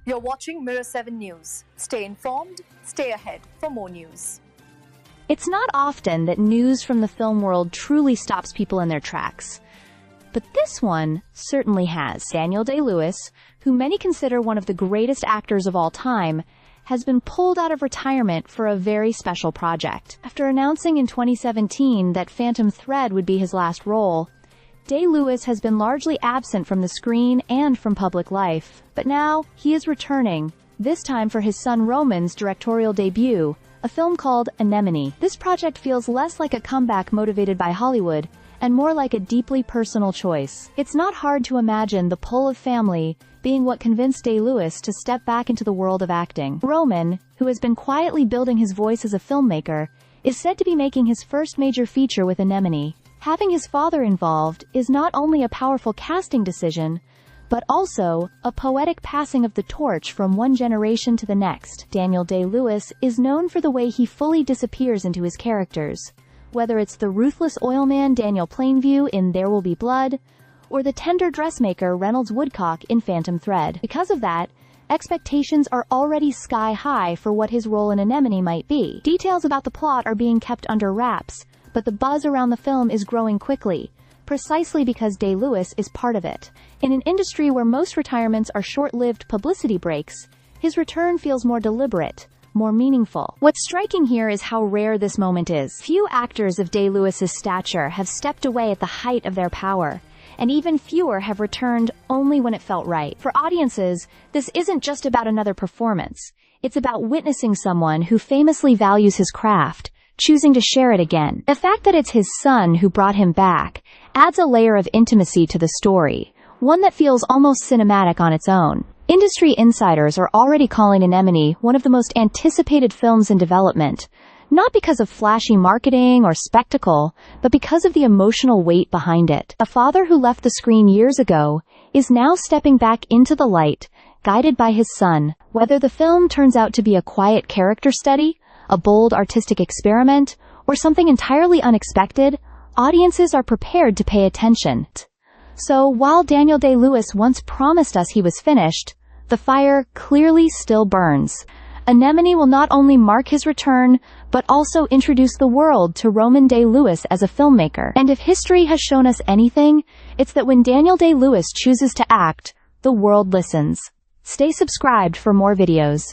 You're watching Mirror 7 News. Stay informed, stay ahead for more news. It's not often that news from the film world truly stops people in their tracks. But this one certainly has. Daniel Day-Lewis, who many consider one of the greatest actors of all time, has been pulled out of retirement for a very special project. After announcing in 2017 that Phantom Thread would be his last role, Day-Lewis has been largely absent from the screen and from public life. But now, he is returning, this time for his son Roman's directorial debut, a film called Anemone. This project feels less like a comeback motivated by Hollywood, and more like a deeply personal choice. It's not hard to imagine the pull of family being what convinced Day-Lewis to step back into the world of acting. Roman, who has been quietly building his voice as a filmmaker, is said to be making his first major feature with Anemone. Having his father involved is not only a powerful casting decision, but also a poetic passing of the torch from one generation to the next. Daniel Day-Lewis is known for the way he fully disappears into his characters, whether it's the ruthless oilman Daniel Plainview in There Will Be Blood, or the tender dressmaker Reynolds Woodcock in Phantom Thread. Because of that, expectations are already sky-high for what his role in Anemone might be. Details about the plot are being kept under wraps, but the buzz around the film is growing quickly, precisely because Day-Lewis is part of it. In an industry where most retirements are short-lived publicity breaks, his return feels more deliberate, more meaningful. What's striking here is how rare this moment is. Few actors of Day-Lewis's stature have stepped away at the height of their power, and even fewer have returned only when it felt right. For audiences, this isn't just about another performance. It's about witnessing someone who famously values his craft, choosing to share it again. The fact that it's his son who brought him back adds a layer of intimacy to the story, one that feels almost cinematic on its own. Industry insiders are already calling Anemone one of the most anticipated films in development, not because of flashy marketing or spectacle, but because of the emotional weight behind it. A father who left the screen years ago is now stepping back into the light, guided by his son. Whether the film turns out to be a quiet character study, a bold artistic experiment, or something entirely unexpected, audiences are prepared to pay attention. So, while Daniel Day-Lewis once promised us he was finished, the fire clearly still burns. Anemone will not only mark his return, but also introduce the world to Roman Day-Lewis as a filmmaker. And if history has shown us anything, it's that when Daniel Day-Lewis chooses to act, the world listens. Stay subscribed for more videos.